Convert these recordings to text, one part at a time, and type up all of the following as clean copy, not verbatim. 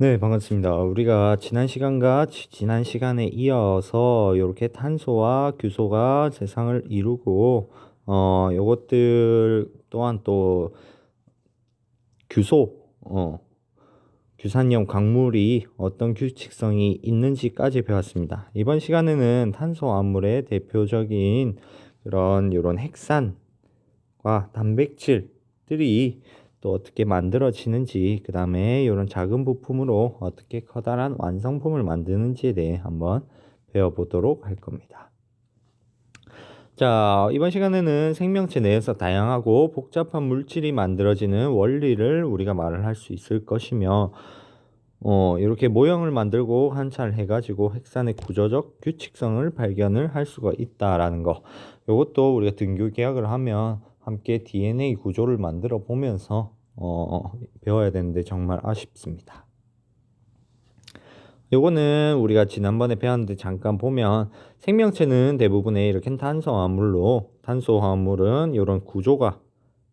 네, 반갑습니다. 우리가 지난 시간에 이어서 이렇게 탄소와 규소가 세상을 이루고, 요것들 또한 또 규소, 규산염 광물이 어떤 규칙성이 있는지까지 배웠습니다. 이번 시간에는 탄소 암물의 대표적인 그런 요런 핵산과 단백질들이 또 어떻게 만들어지는지, 그 다음에 이런 작은 부품으로 어떻게 커다란 완성품을 만드는지에 대해 한번 배워보도록 할 겁니다. 자, 이번 시간에는 생명체 내에서 다양하고 복잡한 물질이 만들어지는 원리를 우리가 말을 할 수 있을 것이며, 이렇게 모형을 만들고 관찰 해가지고 핵산의 구조적 규칙성을 발견을 할 수가 있다라는 거. 이것도 우리가 등교 계약을 하면 함께 DNA 구조를 만들어 보면서 배워야 되는데 정말 아쉽습니다. 요거는 우리가 지난번에 배웠는데 잠깐 보면 생명체는 대부분의 이렇게 탄소화합물로, 탄소화합물은 이런 구조가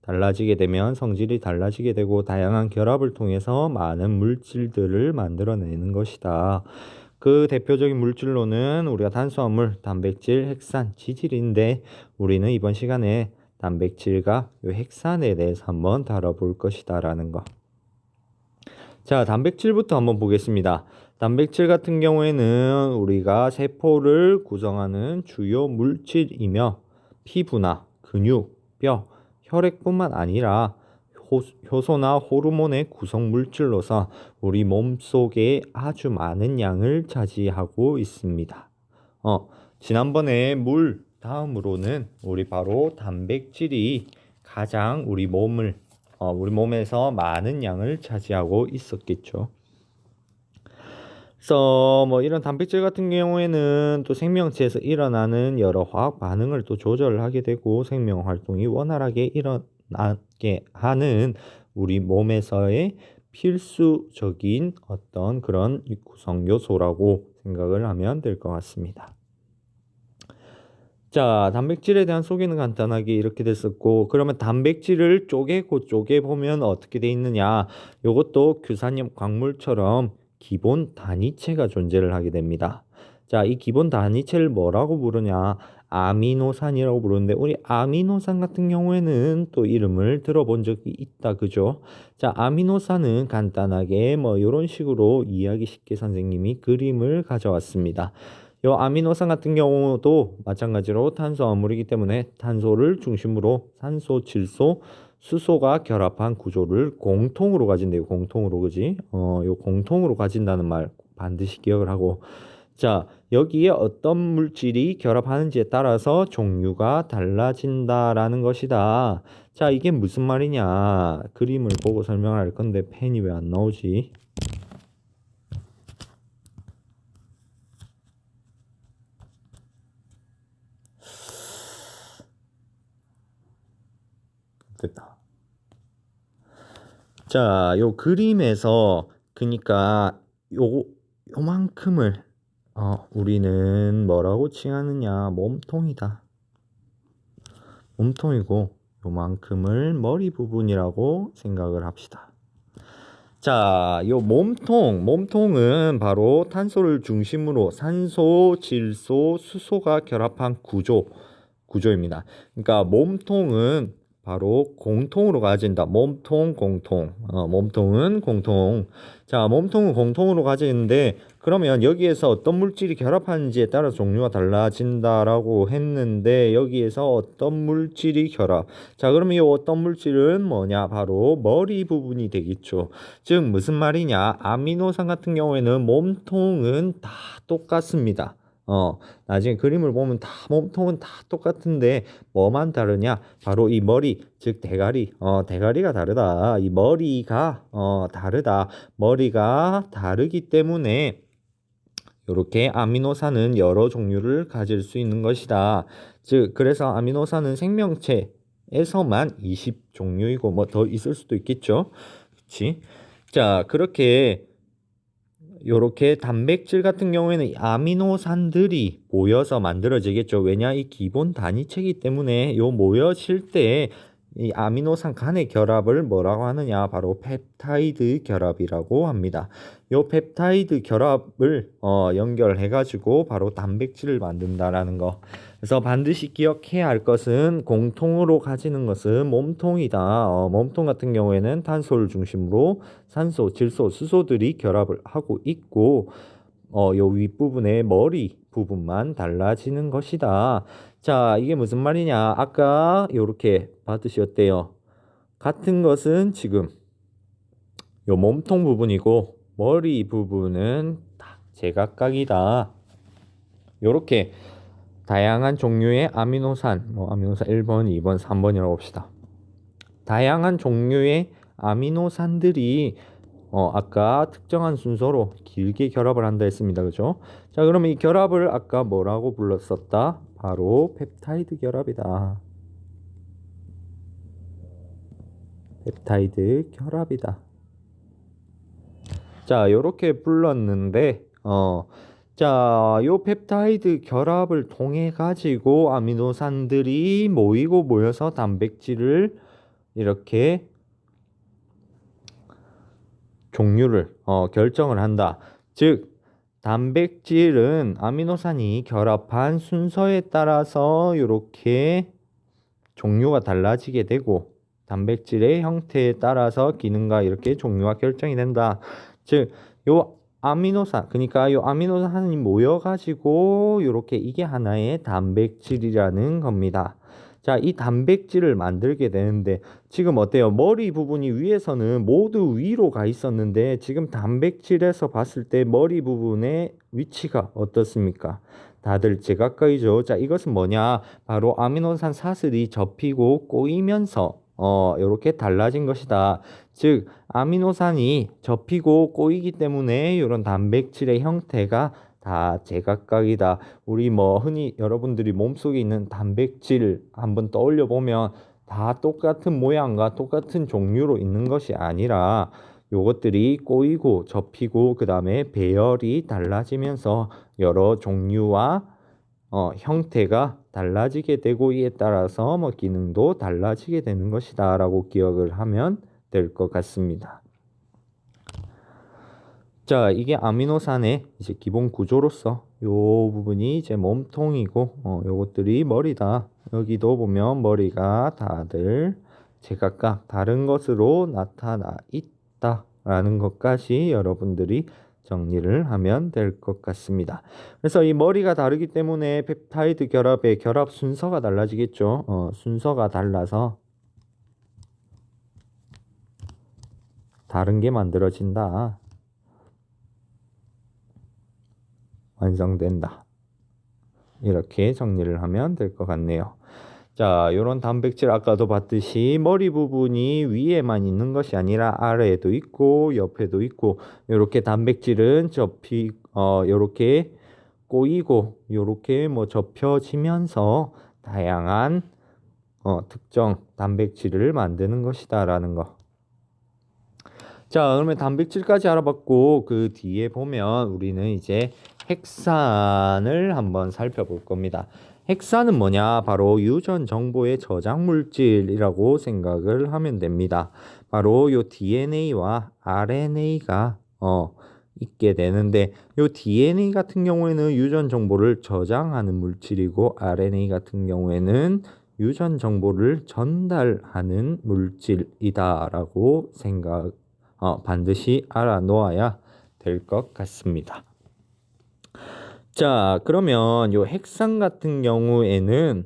달라지게 되면 성질이 달라지게 되고 다양한 결합을 통해서 많은 물질들을 만들어내는 것이다. 그 대표적인 물질로는 우리가 탄수화물, 단백질, 핵산, 지질인데 우리는 이번 시간에 단백질과 이 핵산에 대해서 한번 다뤄볼 것이다라는 거. 자, 단백질부터 한번 보겠습니다. 단백질 같은 경우에는 우리가 세포를 구성하는 주요 물질이며 피부나 근육, 뼈, 혈액뿐만 아니라 효소나 호르몬의 구성 물질로서 우리 몸속에 아주 많은 양을 차지하고 있습니다. 지난번에 물 다음으로는 우리 바로 단백질이 가장 우리 몸에서 많은 양을 차지하고 있었겠죠. 그래서 뭐 이런 단백질 같은 경우에는 또 생명체에서 일어나는 여러 화학 반응을 또 조절을 하게 되고 생명 활동이 원활하게 일어나게 하는 우리 몸에서의 필수적인 어떤 그런 구성 요소라고 생각을 하면 될 것 같습니다. 자, 단백질에 대한 소개는 간단하게 이렇게 됐었고, 그러면 단백질을 쪼개보면 어떻게 돼 있느냐? 요것도 규산염 광물처럼 기본 단위체가 존재를 하게 됩니다. 자, 이 기본 단위체를 뭐라고 부르냐? 아미노산이라고 부르는데, 우리 아미노산 같은 경우에는 또 이름을 들어본 적이 있다, 그죠? 자, 아미노산은 간단하게 뭐 이런 식으로 이야기 쉽게 선생님이 그림을 가져왔습니다. 요 아미노산 같은 경우도 마찬가지로 탄수화물이기 때문에 탄소를 중심으로 산소, 질소, 수소가 결합한 구조를 공통으로 가진대요. 공통으로, 그지? 요 공통으로 가진다는 말 반드시 기억을 하고. 자, 여기에 어떤 물질이 결합하는지에 따라서 종류가 달라진다라는 것이다. 자, 이게 무슨 말이냐? 그림을 보고 설명을 할 건데 펜이 왜 안 나오지? 됐다. 자, 요 그림에서 그러니까 요만큼을 우리는 뭐라고 칭하느냐? 몸통이다. 몸통이고 요만큼을 머리 부분이라고 생각을 합시다. 자, 요 몸통은 바로 탄소를 중심으로 산소, 질소, 수소가 결합한 구조입니다. 그러니까 몸통은 바로 공통으로 가진다. 몸통은 공통. 자, 몸통은 공통으로 가지는데 그러면 여기에서 어떤 물질이 결합하는지에 따라 종류가 달라진다라고 했는데 여기에서 어떤 물질이 결합. 자, 그러면 이 어떤 물질은 뭐냐? 바로 머리 부분이 되겠죠. 즉 무슨 말이냐? 아미노산 같은 경우에는 몸통은 다 똑같습니다. 나중에 그림을 보면 몸통은 다 똑같은데 뭐만 다르냐? 바로 이 머리, 즉 대가리. 대가리가 다르다. 이 머리가 다르다. 머리가 다르기 때문에 이렇게 아미노산은 여러 종류를 가질 수 있는 것이다. 즉 그래서 아미노산은 생명체에서만 20종류이고 뭐 더 있을 수도 있겠죠. 그렇지? 자, 요렇게 단백질 같은 경우에는 아미노산들이 모여서 만들어지겠죠. 왜냐? 이 기본 단위체이기 때문에 요 모여질 때 이 아미노산 간의 결합을 뭐라고 하느냐? 바로 펩타이드 결합이라고 합니다. 요 펩타이드 결합을 연결해 가지고 바로 단백질을 만든다라는 거. 그래서 반드시 기억해야 할 것은 공통으로 가지는 것은 몸통이다. 몸통 같은 경우에는 탄소를 중심으로 산소, 질소, 수소들이 결합을 하고 있고 요 윗부분의 머리 부분만 달라지는 것이다. 자, 이게 무슨 말이냐? 아까 요렇게 받으셨대요. 같은 것은 지금 요 몸통 부분이고 머리 부분은 다 제각각이다. 요렇게 다양한 종류의 아미노산, 아미노산 1번, 2번, 3번이라고 봅시다. 다양한 종류의 아미노산들이 아까 특정한 순서로 길게 결합을 한다 했습니다. 그죠? 자, 그러면 이 결합을 아까 뭐라고 불렀었다? 바로 펩타이드 결합이다. 펩타이드 결합이다. 자, 요렇게 불렀는데 자, 요 펩타이드 결합을 통해 가지고 아미노산들이 모이고 모여서 단백질을 이렇게 종류를 결정을 한다. 즉 단백질은 아미노산이 결합한 순서에 따라서 이렇게 종류가 달라지게 되고 단백질의 형태에 따라서 기능과 이렇게 종류가 결정이 된다. 즉 요 아미노산, 그러니까 요 아미노산이 모여 가지고 이렇게 이게 하나의 단백질이라는 겁니다. 자, 이 단백질을 만들게 되는데 지금 어때요? 머리 부분이 위에서는 모두 위로 가 있었는데 지금 단백질에서 봤을 때 머리 부분의 위치가 어떻습니까? 다들 제각각이죠. 자, 이것은 뭐냐? 바로 아미노산 사슬이 접히고 꼬이면서 이렇게 달라진 것이다. 즉 아미노산이 접히고 꼬이기 때문에 이런 단백질의 형태가 다 제각각이다. 우리 흔히 여러분들이 몸속에 있는 단백질 한번 떠올려 보면 다 똑같은 모양과 똑같은 종류로 있는 것이 아니라 요것들이 꼬이고 접히고 그 다음에 배열이 달라지면서 여러 종류와 형태가 달라지게 되고 이에 따라서 기능도 달라지게 되는 것이다 라고 기억을 하면 될 것 같습니다. 자, 이게 아미노산의 이제 기본 구조로서 요 부분이 이제 몸통이고 요것들이 머리다. 여기도 보면 머리가 다들 제각각 다른 것으로 나타나 있다라는 것까지 여러분들이 정리를 하면 될 것 같습니다. 그래서 이 머리가 다르기 때문에 펩타이드 결합의 결합 순서가 달라지겠죠. 순서가 달라서 다른 게 만들어진다. 완성된다. 이렇게 정리를 하면 될 것 같네요. 자, 요런 단백질 아까도 봤듯이 머리 부분이 위에만 있는 것이 아니라 아래에도 있고 옆에도 있고 요렇게 단백질은 요렇게 꼬이고 요렇게 접혀지면서 다양한 특정 단백질을 만드는 것이다라는 거. 자, 그러면 단백질까지 알아봤고 그 뒤에 보면 우리는 이제 핵산을 한번 살펴볼 겁니다. 핵산은 뭐냐? 바로 유전 정보의 저장 물질이라고 생각을 하면 됩니다. 바로 요 DNA와 RNA가 있게 되는데 요 DNA 같은 경우에는 유전 정보를 저장하는 물질이고 RNA 같은 경우에는 유전 정보를 전달하는 물질이다라고 반드시 알아놓아야 될 것 같습니다. 자, 그러면 요 핵산 같은 경우에는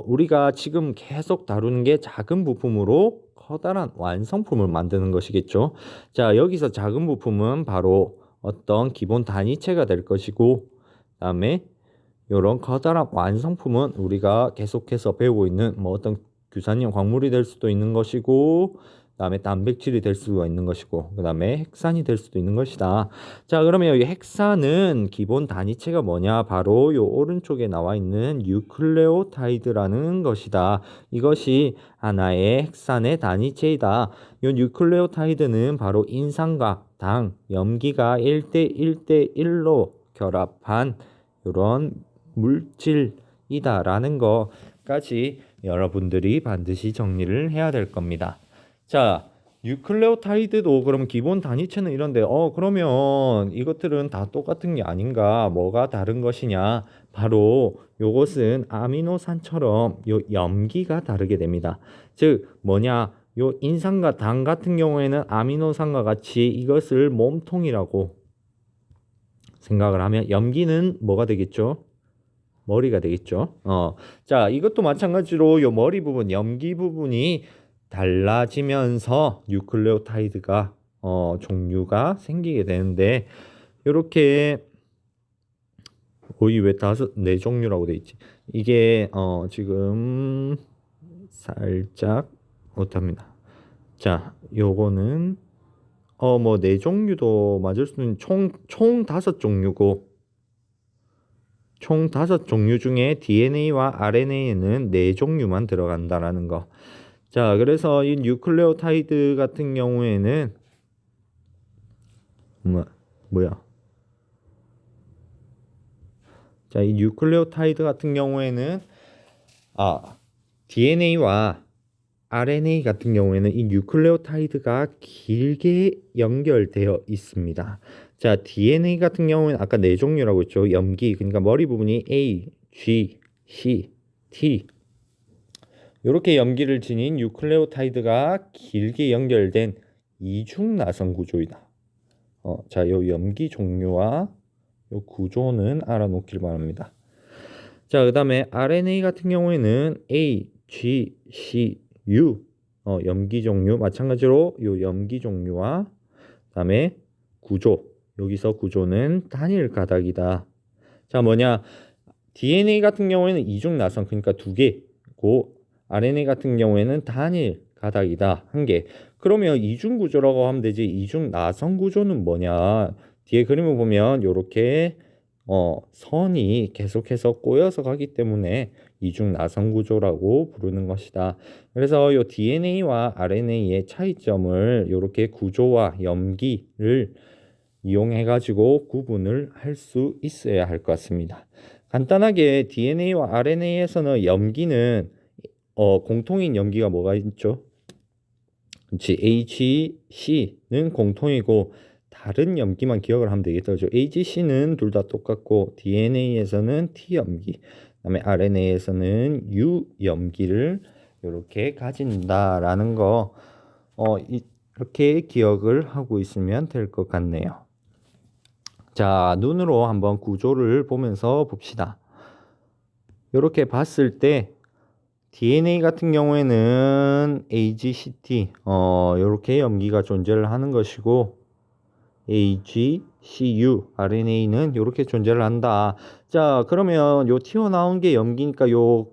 우리가 지금 계속 다루는 게 작은 부품으로 커다란 완성품을 만드는 것이겠죠. 자, 여기서 작은 부품은 바로 어떤 기본 단위체가 될 것이고 그다음에 이런 커다란 완성품은 우리가 계속해서 배우고 있는 어떤 규산형 광물이 될 수도 있는 것이고 그다음에 단백질이 될 수가 있는 것이고 그다음에 핵산이 될 수도 있는 것이다. 자, 그러면 이 핵산은 기본 단위체가 뭐냐? 바로 요 오른쪽에 나와 있는 뉴클레오타이드라는 것이다. 이것이 하나의 핵산의 단위체이다. 요 뉴클레오타이드는 바로 인산과 당, 염기가 1대 1대 1로 결합한 이런 물질이다라는 것까지 여러분들이 반드시 정리를 해야 될 겁니다. 자, 뉴클레오타이드도 그럼 기본 단위체는 이런데 그러면 이것들은 다 똑같은 게 아닌가? 뭐가 다른 것이냐? 바로 요것은 아미노산처럼 요 염기가 다르게 됩니다. 즉 뭐냐? 요 인산과 당 같은 경우에는 아미노산과 같이 이것을 몸통이라고 생각을 하면 염기는 뭐가 되겠죠? 머리가 되겠죠. 자, 이것도 마찬가지로 요 머리 부분, 염기 부분이 달라지면서 뉴클레오타이드가 종류가 생기게 되는데 이렇게 거의 왜 다섯 네 종류라고 돼 있지? 이게 지금 살짝 못합니다. 자, 요거는 뭐 네 종류도 맞을 수는 총 다섯 종류고 총 다섯 종류 중에 DNA와 RNA에는 네 종류만 들어간다라는 거. 자, 그래서 이 뉴클레오타이드 같은 경우에는 뭐야? 자, 이 뉴클레오타이드 같은 경우에는 DNA와 RNA 같은 경우에는 이 뉴클레오타이드가 길게 연결되어 있습니다. 자, DNA 같은 경우는 아까 네 종류라고 했죠. 염기, 그러니까 머리 부분이 A, G, C, T 이렇게 염기를 지닌 뉴클레오타이드가 길게 연결된 이중 나선 구조이다. 자, 요 염기 종류와 요 구조는 알아놓길 바랍니다. 자, 그다음에 RNA 같은 경우에는 A, G, C, U 염기 종류 마찬가지로 요 염기 종류와 그다음에 구조 여기서 구조는 단일 가닥이다. 자, 뭐냐? DNA 같은 경우에는 이중 나선 그러니까 두 개고 RNA 같은 경우에는 단일 가닥이다. 한 개. 그러면 이중 구조라고 하면 되지. 이중 나선 구조는 뭐냐? 뒤에 그림을 보면 요렇게 선이 계속해서 꼬여서 가기 때문에 이중 나선 구조라고 부르는 것이다. 그래서 요 DNA와 RNA의 차이점을 이렇게 구조와 염기를 이용해 가지고 구분을 할 수 있어야 할 것 같습니다. 간단하게 DNA와 RNA에서는 염기는 공통인 염기가 뭐가 있죠? 그렇지. HC는 공통이고 다른 염기만 기억을 하면 되겠죠. HC는 둘 다 똑같고 DNA에서는 T 염기, 그다음에 RNA에서는 U 염기를 이렇게 가진다라는 거 이렇게 기억을 하고 있으면 될 것 같네요. 자, 눈으로 한번 구조를 보면서 봅시다. 이렇게 봤을 때 DNA 같은 경우에는 AGCT 이렇게 염기가 존재를 하는 것이고 AGCU RNA는 이렇게 존재를 한다. 자, 그러면 요 튀어나온 게 염기니까 요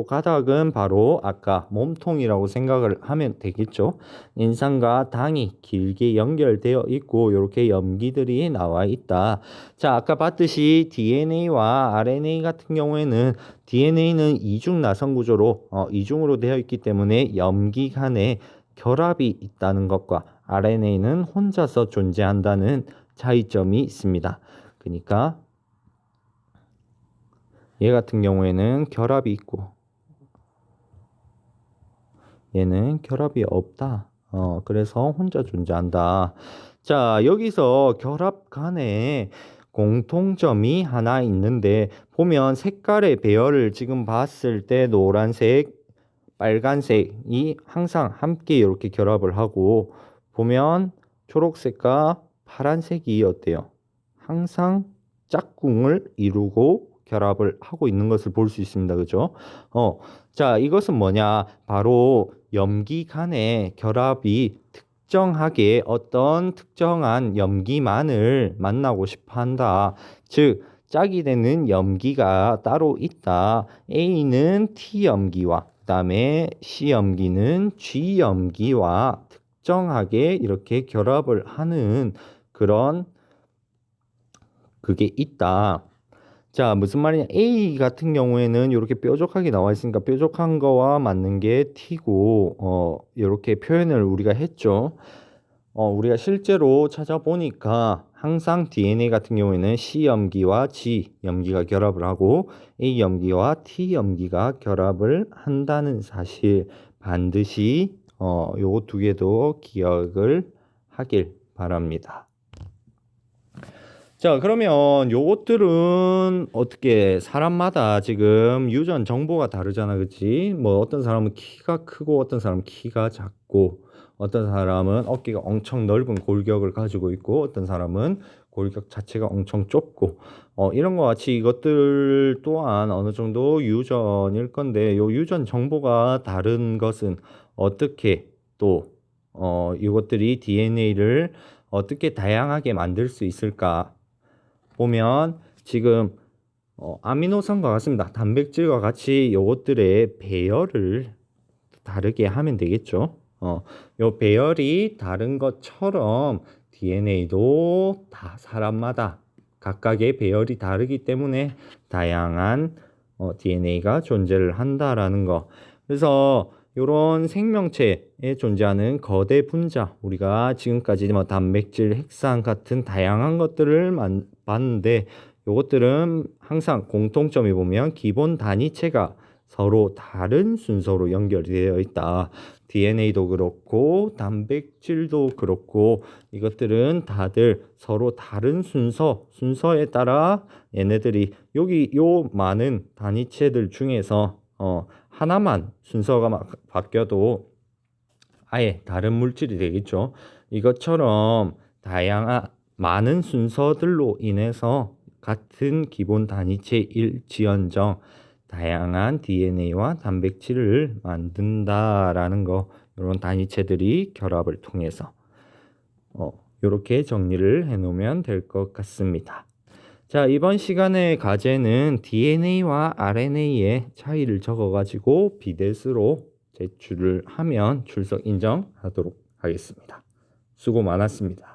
가닥은 바로 아까 몸통이라고 생각을 하면 되겠죠. 인산과 당이 길게 연결되어 있고 이렇게 염기들이 나와 있다. 자, 아까 봤듯이 DNA와 RNA 같은 경우에는 DNA는 이중 나선 구조로 이중으로 되어 있기 때문에 염기 간에 결합이 있다는 것과 RNA는 혼자서 존재한다는 차이점이 있습니다. 그러니까 얘 같은 경우에는 결합이 있고 얘는 결합이 없다. 그래서 혼자 존재한다. 자, 여기서 결합 간에 공통점이 하나 있는데 보면 색깔의 배열을 지금 봤을 때 노란색, 빨간색이 항상 함께 이렇게 결합을 하고 보면 초록색과 파란색이 어때요? 항상 짝꿍을 이루고 결합을 하고 있는 것을 볼 수 있습니다. 그죠? 자, 이것은 뭐냐? 바로 염기 간의 결합이 특정하게 어떤 특정한 염기만을 만나고 싶어 한다. 즉, 짝이 되는 염기가 따로 있다. A는 T 염기와 그다음에 C 염기는 G 염기와 특정하게 이렇게 결합을 하는 그런 그게 있다. 자, 무슨 말이냐? A 같은 경우에는 이렇게 뾰족하게 나와 있으니까 뾰족한 거와 맞는 게 T고 이렇게 표현을 우리가 했죠. 우리가 실제로 찾아보니까 항상 DNA 같은 경우에는 C 염기와 G 염기가 결합을 하고 A 염기와 T 염기가 결합을 한다는 사실 반드시 요거 두 개도 기억을 하길 바랍니다. 자, 그러면 요것들은 어떻게 사람마다 지금 유전 정보가 다르잖아, 그치? 뭐 어떤 사람은 키가 크고 어떤 사람은 키가 작고 어떤 사람은 어깨가 엄청 넓은 골격을 가지고 있고 어떤 사람은 골격 자체가 엄청 좁고 이런 것 같이 이것들 또한 어느 정도 유전일 건데 요 유전 정보가 다른 것은 어떻게 또 이것들이 DNA를 어떻게 다양하게 만들 수 있을까? 보면 지금 아미노산과 같습니다. 단백질과 같이 요것들의 배열을 다르게 하면 되겠죠. 요 배열이 다른 것처럼 DNA도 다 사람마다 각각의 배열이 다르기 때문에 다양한 DNA가 존재를 한다라는 거. 그래서 이런 생명체에 존재하는 거대 분자, 우리가 지금까지 뭐 단백질, 핵산 같은 다양한 것들을 봤는데 이것들은 항상 공통점이 보면 기본 단위체가 서로 다른 순서로 연결되어 있다. DNA도 그렇고 단백질도 그렇고 이것들은 다들 서로 다른 순서에 따라 얘네들이 여기 요 많은 단위체들 중에서 하나만 순서가 바뀌어도 아예 다른 물질이 되겠죠. 이것처럼 다양한 많은 순서들로 인해서 같은 기본 단위체일지언정 다양한 DNA와 단백질을 만든다라는 거, 이런 단위체들이 결합을 통해서 이렇게 정리를 해 놓으면 될 것 같습니다. 자, 이번 시간의 과제는 DNA와 RNA의 차이를 적어가지고 비대수로 제출을 하면 출석 인정하도록 하겠습니다. 수고 많았습니다.